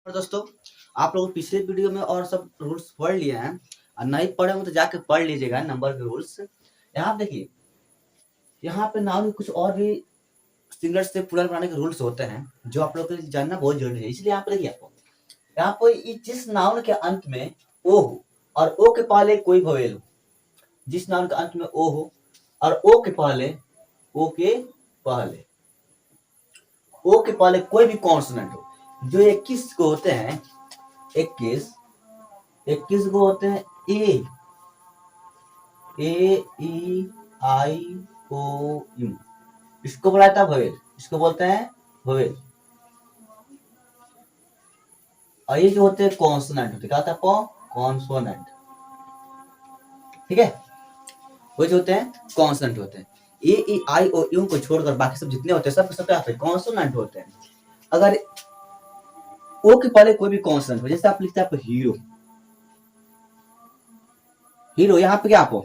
और दोस्तों, आप लोग पिछले वीडियो में और सब रूल्स पढ़ लिए हैं और नहीं पढ़े हो तो जाके पढ़ लीजिएगा नंबर के रूल्स। यहाँ देखिए, यहाँ पे नाउन के कुछ और भी सिंगलर से प्लूरल बनाने के रूल्स होते हैं जो आप लोग को जानना बहुत जरूरी है। इसलिए यहाँ पे देखिए, आपको यहाँ पे जिस नाउन के अंत में ओ हो और ओ के पहले कोई वोवेल हो, जिस नाउन के अंत में ओ हो और ओ के पहले कोई भी कॉन्सोनेंट हो, जो 21 को होते हैं, 21 को होते हैं ए ई आई ओ यू, इसको बोला जाता है वोवेल, इसको बोलते हैं वोवेल। और ये जो होते हैं कॉन्सोनेंट होते, क्या होता है? कॉन्सोनेंट। ठीक है, वो जो होते हैं कॉन्सोनेंट होते हैं। ए ई आई ओ यू को छोड़कर बाकी सब जितने होते हैं सब क्या होते हैं? कॉन्सोनेंट होते हैं। अगर ओ के पहले कोई भी कॉन्सोनेंट हो, जैसे आप लिखते हैं आप हीरो, हीरो, यहाँ पे क्या आप ओ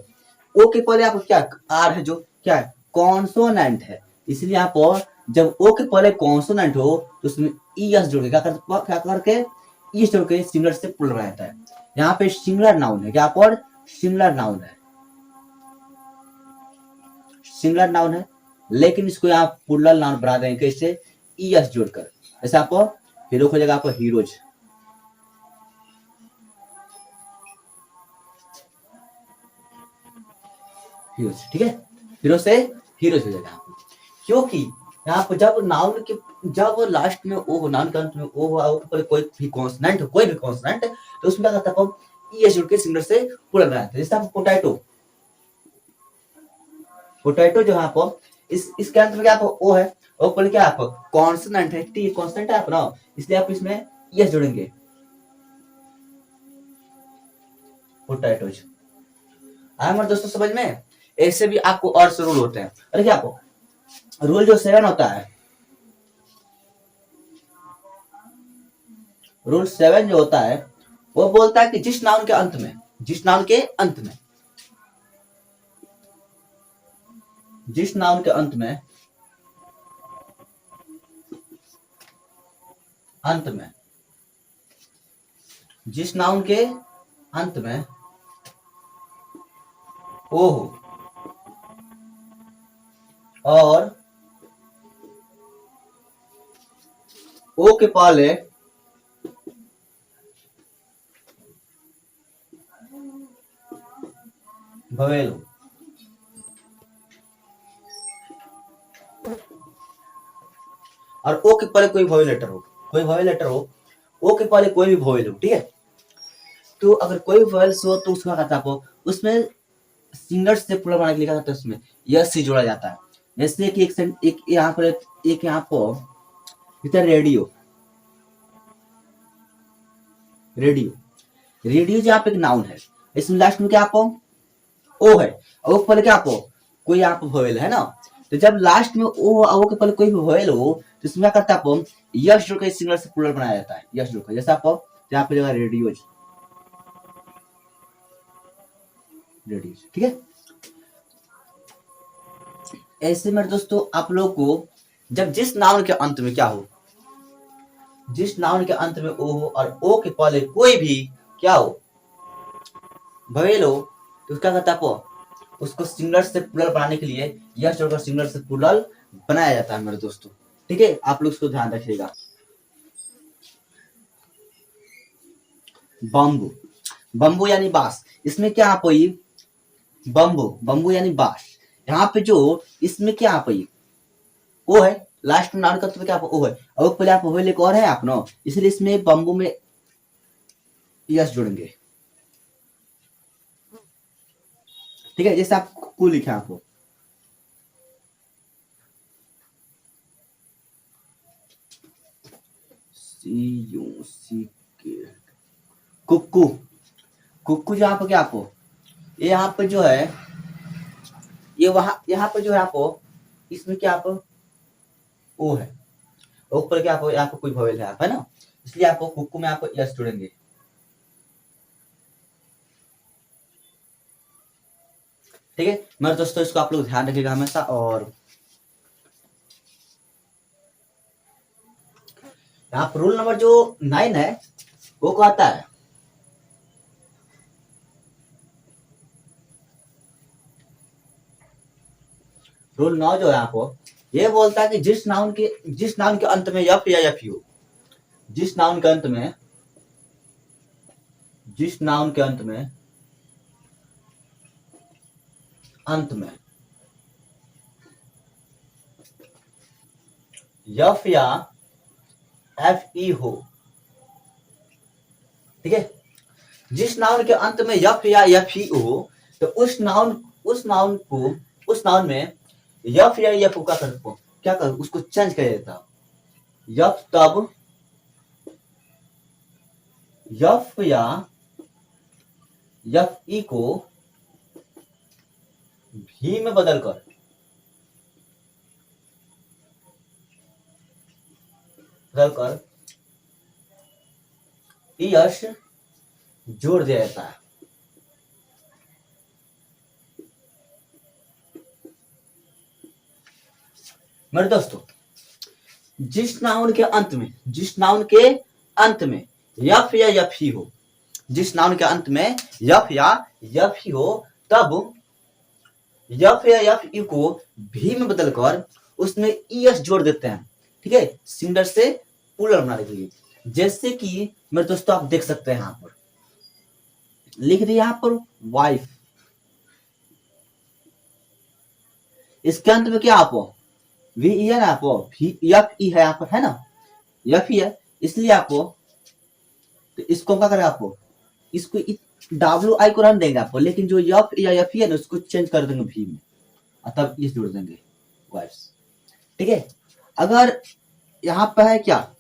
के पहले आप क्या आर है, जो क्या है? कॉन्सोनेंट है। इसलिए आप जब ओ के पहले कॉन्सोनेंट हो तो उसमें ई एस जोड़ के क्या करके ई जोड़ के सिंगुलर से प्लूरल बना जाता है। यहाँ पे सिंगुलर नाउन है, क्या पर? सिंगुलर नाउन है, सिंगुलर नाउन है, लेकिन इसको यहाँ प्लूरल नाउन बना देंगे कैसे? ई एस जोड़कर। जैसे आप हीरो को जगह आप हीरोज, हीरोज। ठीक है, हीरो से हीरोज हो जाएगा। क्योंकि यहाँ पर जब नाउन के जब लास्ट में ओ हो, नाउन के अंत में ओ हो, ऊपर कोई भी कॉन्सोनेंट हो, कोई भी कॉन्सोनेंट, तो उसमें क्या करता है? ई जुड़ के सिंगुलर से प्लूरल बनाते हैं। जैसे आप पोटैटो, पोटैटो जो है आप इसके अंत में क्या आप ओ है, ओ पर क्या आप कॉन्सोनेंट है, टी कॉन्सोनेंट है आप ना, इसलिए आप इसमें यस जोड़ेंगे, पोटैटोज। आया हमारे दोस्तों समझ में? ऐसे भी आपको और से रूल होते हैं। अरे क्या आपको रूल जो 7 होता है, रूल 7 जो होता है वो बोलता है कि जिस नाउन के अंत में, जिस नाउन के अंत में, जिस नाउन के अंत में, अंत में, जिस नाउन के अंत में ओ हो और ओ के पहले वोवेल हो, और ओ के पहले कोई वोवेल लेटर हो, कोई वोवेल लेटर हो, ओ के पहले कोई भी वोवेल हो, ठीक है? तो अगर कोई वोवेल्स हो तो उसका कहता है उसमें सिंगलर से प्लूरल बनाने के लिए क्या करता है? उसमें यस से जोड़ा जाता है। जैसे कि एक यहाँ पर, एक यहाँ पर रेडियो, रेडियो, रेडियो जो आप एक नाउन है, इसमें लास्ट में क्या आप ओ है, ओ के पहले क्या आप कोई आप वोवेल है ना, तो जब लास्ट में ओ के पहले कोई भी वोवेल हो तो इसमें क्या करता है? आप यस जोड़ के सिंगलर से प्लूरल बनाया जाता है, यस जोड़ कर। जैसे आप यहाँ पे जगह रेडियोज, रेडियोज। ठीक है, ऐसे मेरे दोस्तों आप लोग को जब जिस नाउन के अंत में क्या हो, जिस नाउन के अंत में ओ हो और ओ के पहले कोई भी क्या हो, वोवेल हो, तो उसका कहता है उसको सिंगलर से प्लूरल बनाने के लिए यस जोड़कर सिंगलर से प्लूरल बनाया जाता है मेरे दोस्तों। ठीक है, आप लोग इसको ध्यान रखिएगा। बम्बू, बम्बू यानी बांस, इसमें क्या आप बम्बू, बम्बू यानी बांस, यहाँ पे जो इसमें क्या आप ओ है, लास्ट में नाउन का क्या ओ है, और पहले आप वोवेल एक और है आप ना, इसलिए इसमें बम्बू में यस जोड़ेंगे। ठीक है, जैसे आप कु लिखे आपको, कुक्कू, कुक्कू जो आप क्या आपको ये यहाँ पे जो है, ये वहां यहाँ पे जो है आपको इसमें क्या आप ओ है, ऊपर क्या आपको यहाँ पे कोई वोवेल है आप, है ना, इसलिए आपको कुक्कू में आपको यस जोड़ेंगे। ठीक है मेरे दोस्तों, इसको आप लोग ध्यान रखिएगा हमेशा। और यहाँ पर रूल नंबर जो 9 है वो कहता है, रूल 9 जो है आपको ये बोलता है कि जिस नाउन के अंत में यफ या यफ हो, जिस नाउन के अंत में यफ या एफ ई हो, ठीक है, जिस नाउन के अंत में यफ या एफ ई हो, तो उस नाउन में यफ या एफ क्या कर उसको चेंज कर देता। यफ तब यफ या एफ ई को भी में बदलकर यश जोड़ दिया जाता है। मेरे दोस्तों, जिस नाउन के अंत में यफ या यफ ही हो, जिस नाउन के अंत में यफ या यफ ही हो, तब यफ या यफ ई को भी में बदलकर उसमें ईएस जोड़ देते हैं, ठीक है, सिंगुलर से प्लूरल बनाने के लिए। जैसे कि मेरे दोस्तों आप देख सकते हैं, यहां पर लिख दिया यहां पर वाइफ, इसके अंत में क्या आपको वी ई है ना, आपको एफ ई है, यहाँ पर है ना, एफ ई है, इसलिए आपको तो इसको क्या करें, आपको इसको डब्ल्यू आई को रन देंगे आपको, लेकिन जो एफ या एफ ई है ना उसको चेंज कर देंगे भी में, तब ये जोड़ देंगे वाइफ्स, ठीक है। अगर यहाँ पे है क्या,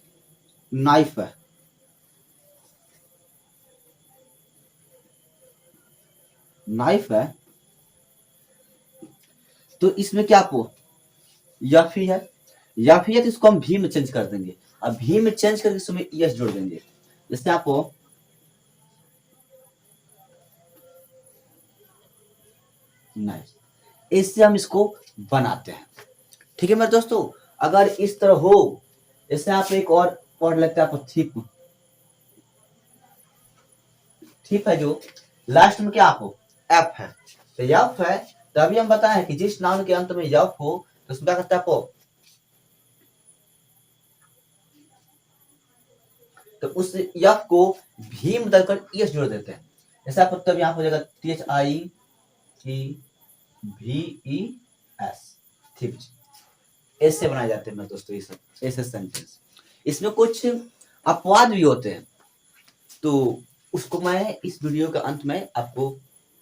नाइफ है, तो इसमें क्या आपको यफ ही है, तो इसको हम भी में चेंज कर देंगे। अब भी में चेंज करके इसमें यस जोड़ देंगे, जैसे आपको नाइस, इससे हम इसको बनाते हैं, ठीक है मेरे दोस्तों। अगर इस तरह हो, जैसे आप एक और वर्ड लगता है आपको थिप है, जो लास्ट में क्या आपको एफ है, तो एफ है, तभी हम बताएं कि जिस नाउन के अंत में एफ हो तो उसमें क्या करता है आपको, तो उस एफ को भी में बदलकर एस जोड़ देते हैं। जैसे आपको तब यहाँ हो जाएगा THIEVES, थिप, ऐसे बनाए जाते हैं मेरे दोस्तों ये सब ऐसे सेंटेंस। इसमें कुछ अपवाद भी होते हैं, तो उसको मैं इस वीडियो के अंत में आपको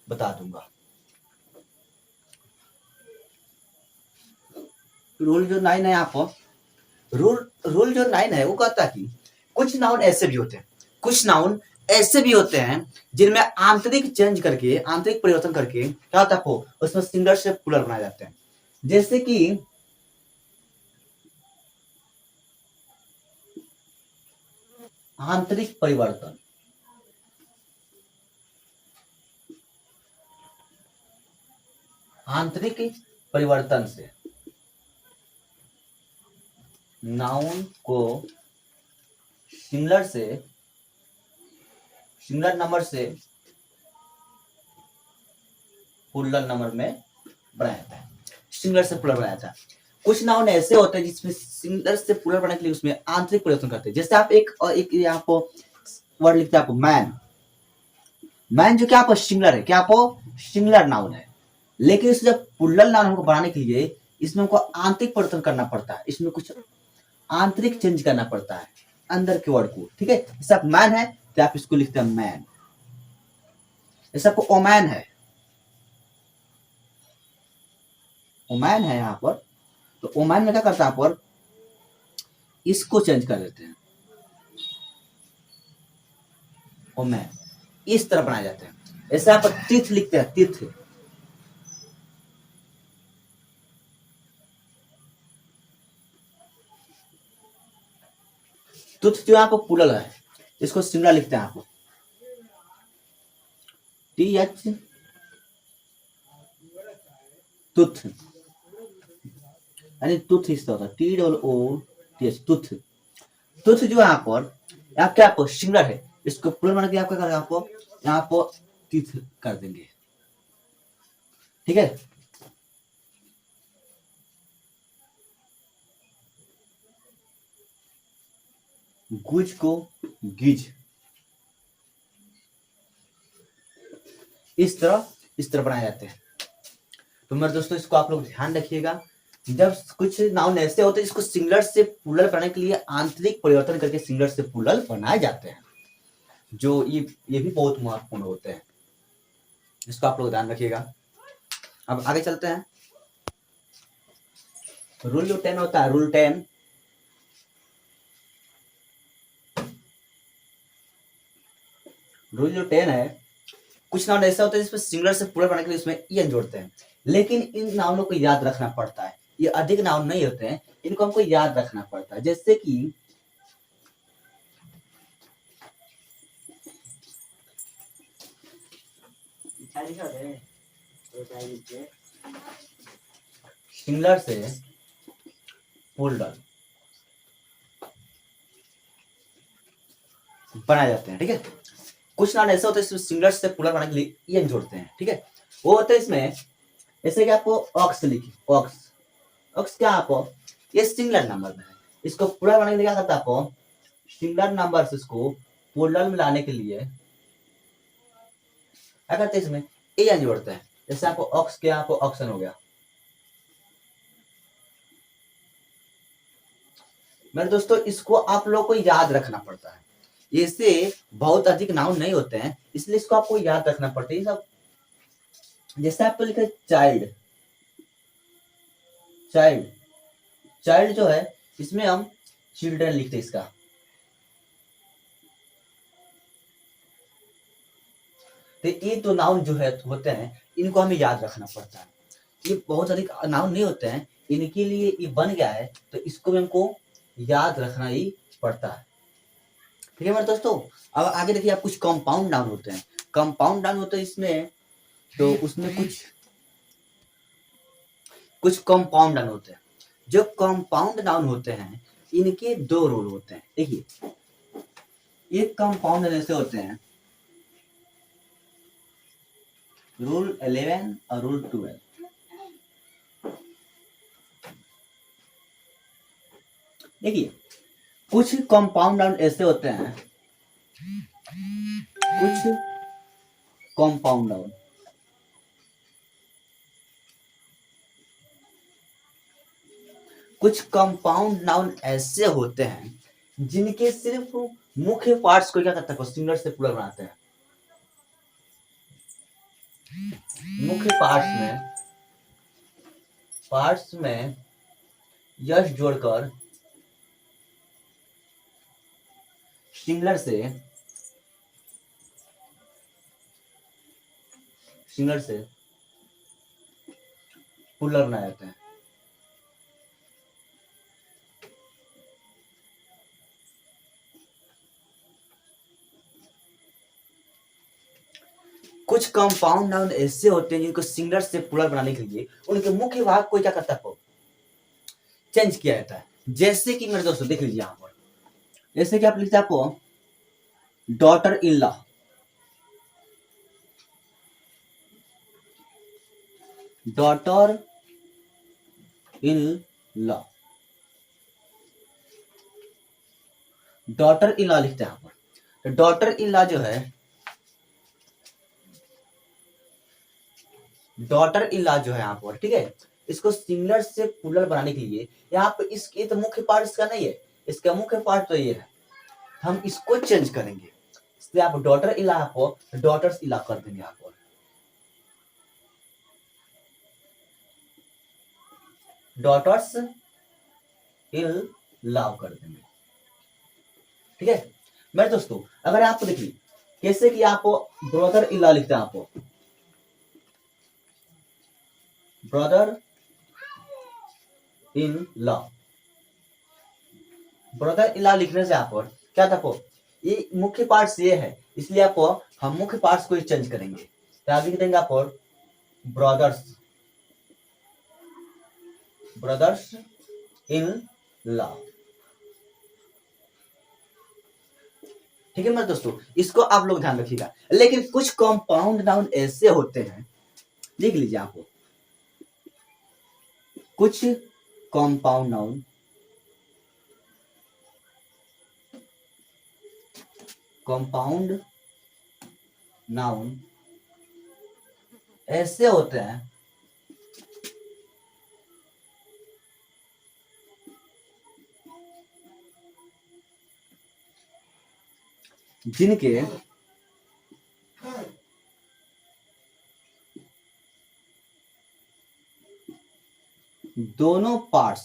बता दूंगा। रूल जो 9 है आपको, रूल जो 9 है वो कहता है कि कुछ नाउन ऐसे भी होते हैं जिनमें आंतरिक परिवर्तन करके क्या होता है, उसमें सिंगुलर से प्लूरल बनाए जाते हैं। जैसे कि आंतरिक परिवर्तन से नाउन को सिंगुलर नंबर से प्लूरल नंबर में बनाया जाता है, सिंगुलर से प्लूरल बनाया जाता है। कुछ नाउन ऐसे होते हैं जिसमें सिंगुलर से प्लूरल बनाने के लिए उसमें आंतरिक परिवर्तन करते हैं। जैसे आप एक आपको वर्ड लिखते हैं, आपको मैन जो क्या आपको सिंगुलर है, क्या आपको सिंगुलर नाउन है, लेकिन इसे जब प्लूरल नाउन हमको बनाने के लिए इसमें हमको आंतरिक परिवर्तन करना पड़ता है, इसमें कुछ आंतरिक चेंज करना पड़ता है अंदर के वर्ड को, ठीक है। जैसे आप मैन है तो आप इसको लिखते हैं मैन। जैसे आपको ओमैन है यहाँ पर, तो ओमैन में क्या करता है, यहाँ पर इसको चेंज कर देते हैं, ओमैन, इस तरह बनाए जाते हैं। ऐसे यहाँ पर तीर्थ लिखते हैं, तीर्थ, तुथ जो यहाँ पर प्लूरल है इसको सिंगुलर लिखते हैं आपको TH, तुथ, यानी तुथ इस तरह TOOTH, तुथ। तो जो यहाँ पर आप क्या आपको सिंगुलर है, इसको प्लूरल बना के आप क्या करेंगे, आपको यहाँ पर तीर्थ कर देंगे। ठीक है, गुज को गिज, इस तरह बनाए जाते हैं। तो मेरे दोस्तों इसको आप लोग ध्यान रखिएगा, जब कुछ नाउन ऐसे होते हैं इसको सिंगुलर से प्लूरल बनाने के लिए आंतरिक परिवर्तन करके सिंगुलर से प्लूरल बनाए जाते हैं, जो ये भी बहुत महत्वपूर्ण होते हैं, इसको आप लोग ध्यान रखिएगा। अब आगे चलते हैं। रूल जो 10 होता है, रूल 10, रूल जो 10 है, कुछ नाउन ऐसा होता है जिसमें सिंगुलर से प्लूरल बनाने के लिए इसमें ईएन जोड़ते हैं, लेकिन इन नाउनों को याद रखना पड़ता है, ये अधिक नाउन नहीं होते हैं, इनको हमको याद रखना पड़ता है। जैसे कि सिंगुलर से प्लूरल बनाए जाते हैं। ठीक है, कुछ नाउन ऐसा होता है इसमें सिंगुलर से प्लूरल बनाने के लिए ईएन जोड़ते हैं। ठीक है, वो होता है इसमें, जैसे कि आपको ऑक्स लिखी, ऑक्स, ऑक्स क्या आपको ये सिंगुलर नंबर में है, इसको प्लूरल बनाने के लिए क्या करता है, आपको सिंगुलर नंबर से इसको प्लूरल में लाने के लिए क्या करते हैं, इसमें एन जोड़ते हैं। जैसे आपको ऑक्स क्या, आपको ऑक्सन हो गया। मेरे दोस्तों इसको आप लोग को याद रखना पड़ता है, इससे बहुत अधिक नाउन नहीं होते हैं, इसलिए इसको आपको याद रखना पड़ता है सब। जैसे आपको लिखा चाइल्ड, चाइल्ड, चाइल्ड जो है इसमें हम चिल्ड्रन लिखते हैं इसका। तो ये तो नाउन जो है होते हैं इनको हमें याद रखना पड़ता है, ये बहुत अधिक नाउन नहीं होते हैं, इनके लिए ये बन गया है, तो इसको भी हमको याद रखना ही पड़ता है। ठीक है मेरे दोस्तों, अब आगे देखिए, आप कुछ कंपाउंड नाउन होते हैं, कंपाउंड नाउन होते हैं इसमें, तो उसमें कुछ कंपाउंड नाउन होते हैं। जो कंपाउंड नाउन होते हैं इनके दो रूल होते हैं। देखिए, एक कंपाउंड जैसे होते हैं रूल 11 और रूल 12। देखिए, कुछ कंपाउंड नाउन ऐसे होते हैं, कुछ कंपाउंड नाउन, कुछ कंपाउंड नाउन ऐसे होते हैं जिनके सिर्फ मुख्य पार्ट्स को क्या करता है, सिंगुलर से प्लूरल बनाते हैं। मुख्य पार्ट्स में यश जोड़कर सिंगुलर से प्लूरल बनाया जाता है। कुछ कंपाउंड नाउन ऐसे होते हैं जिनको सिंगुलर से प्लूरल बनाने के लिए उनके मुख्य भाग को क्या करता है, चेंज किया जाता है। जैसे कि मेरे दोस्तों देख लीजिए यहाँ पर, जैसे कि आप लिखते हैं आपको daughter in law, daughter in law, daughter in law लिखते हैं यहाँ पर। तो डॉटर इन लॉ जो है, डॉटर इन लॉ जो है यहाँ पर, ठीक है, इसको सिंगुलर से प्लूरल बनाने के लिए यहाँ पे इसके तो मुख्य पार्ट इसका नहीं है, इसका मुख्य पार्ट तो ये है, हम इसको चेंज करेंगे, इसलिए आप डॉटर इन लॉ को डॉटर्स इन लॉ कर देंगे, यहाँ पर डॉटर्स इन लॉ कर देंगे। ठीक है मेरे दोस्तों, अगर आप देखिए कैसे कि आप ब्रदर इन लॉ लिखते हैं, आप brother in law, brother in law लिखने से आप क्या था, ये मुख्य पार्ट्स ये है, इसलिए आप हम मुख्य पार्ट्स को चेंज करेंगे, तो आगे लिख देंगे आप ब्रदर्स, ब्रदर्स इन लॉ। ठीक है मेरे दोस्तों, इसको आप लोग ध्यान रखिएगा। लेकिन कुछ कंपाउंड नाउन ऐसे होते हैं, लिख लीजिए आपको, कुछ कंपाउंड नाउन ऐसे होते हैं जिनके दोनों पार्ट्स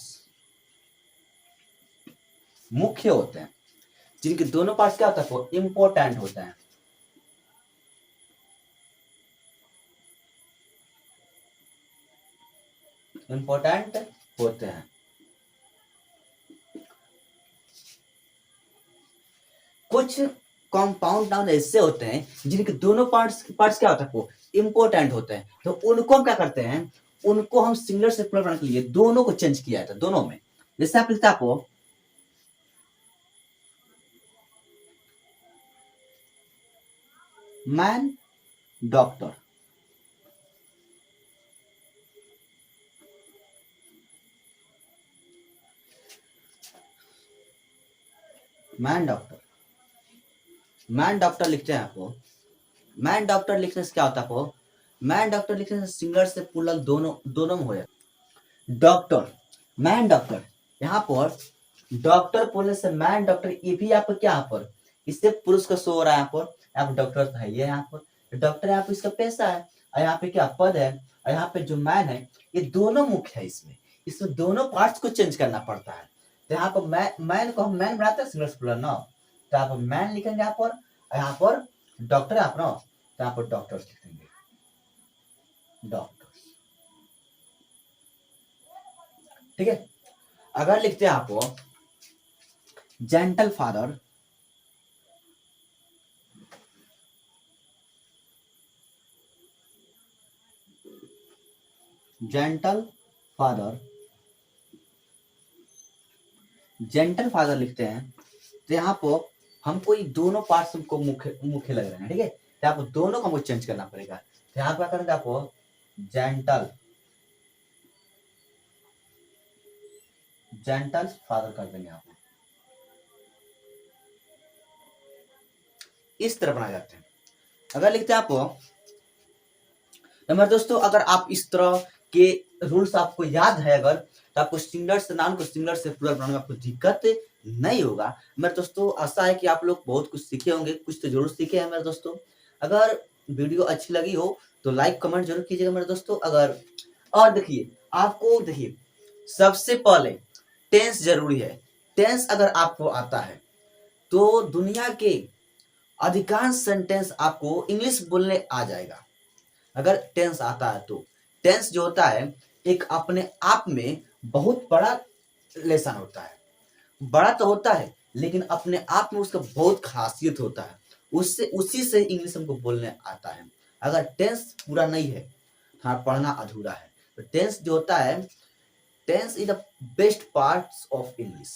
मुख्य होते हैं, जिनके दोनों पार्ट्स क्या होता है, वो इंपॉर्टेंट होते हैं। इंपॉर्टेंट होते हैं। कुछ कंपाउंड नाउन ऐसे होते हैं जिनके दोनों पार्ट्स क्या होता है, वो इंपॉर्टेंट होते हैं। तो उनको हम क्या करते हैं, उनको हम सिंगुलर से प्लूरल बनाने के लिए दोनों को चेंज किया जाता है, दोनों में। जैसे आप लिखते हैं आपको man doctor, man doctor, man doctor लिखते हैं आपको। मैन डॉक्टर लिखने से क्या होता है आपको, मैन डॉक्टर लिखने से सिंगुलर से प्लूरल दोनों में हो जाता है। डॉक्टर, मैन डॉक्टर, यहाँ पर डॉक्टर बोलने से मैन डॉक्टर, ये भी आपको क्या यहाँ पर इससे पुरुष का शो हो रहा है, यहाँ पर आप डॉक्टर तो है, ये यहाँ पर डॉक्टर यहाँ पर इसका पेशा है, और यहाँ पे क्या पद है, और यहाँ पे जो मैन है, ये दोनों मुख्य है। इसमें दोनों पार्ट्स को चेंज करना पड़ता है। तो यहाँ पर मैन को हम मैन बनाते हैं सिंगुलर प्लूरल ना, तो यहाँ पर मैन लिखेंगे यहाँ पर, यहाँ पर डॉक्टर आप ना, तो यहाँ पर डॉक्टर्स लिखेंगे, डॉक्टर्स। ठीक है, अगर लिखते हैं आपको gentle father, gentle father, gentle father लिखते हैं, तो यहाँ पर हमको ये दोनों पार्ट्स हमको मुख्य लग रहे हैं। ठीक है, तो आपको दोनों को हमको चेंज करना पड़ेगा। तो यहाँ पर करेंगे आपको जेंटल, जेंटल फादर कर देंगे आप, इस तरह बनाए जाते हैं। अगर लिखते हैं आपको, तो मेरे दोस्तों अगर आप इस तरह के रूल्स आपको याद है अगर, तो आपको सिंगुलर से नाउन को सिंगुलर से प्लूरल बनाने में आपको दिक्कत नहीं होगा। मेरे दोस्तों आशा है कि आप लोग बहुत कुछ सीखे होंगे, कुछ तो जरूर सीखे हैं मेरे दोस्तों। अगर वीडियो अच्छी लगी हो तो लाइक कमेंट जरूर कीजिएगा मेरे दोस्तों। अगर और देखिए, आपको देखिए सबसे पहले टेंस जरूरी है। टेंस अगर आपको आता है तो दुनिया के अधिकांश सेंटेंस आपको इंग्लिश बोलने आ जाएगा। अगर टेंस आता है तो टेंस जो होता है एक अपने आप में बहुत बड़ा लेसन होता है। बड़ा तो होता है लेकिन अपने आप में उसका बहुत खासियत होता है, उससे उसी से इंग्लिश हमको बोलने आता है। अगर टेंस पूरा नहीं है हाँ पढ़ना अधूरा है। तो टेंस जो होता है, tense is the best parts of English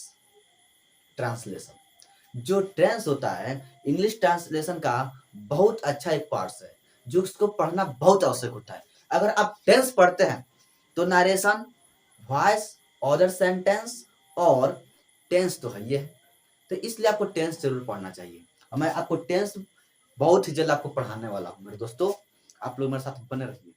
translation. जो टेंस होता है इंग्लिश ट्रांसलेशन का बहुत अच्छा एक पार्ट्स है, जो उसको पढ़ना बहुत आवश्यक होता है। अगर आप टेंस पढ़ते हैं तो नरेशन, वॉइस, ऑर्डर सेंटेंस और टेंस तो है ये है, तो इसलिए आपको टेंस जरूर पढ़ना चाहिए। और मैं आपको टेंस बहुत ही जल्द आपको पढ़ाने वाला हूँ मेरे दोस्तों, आप लोग मेरे साथ बने रहिए।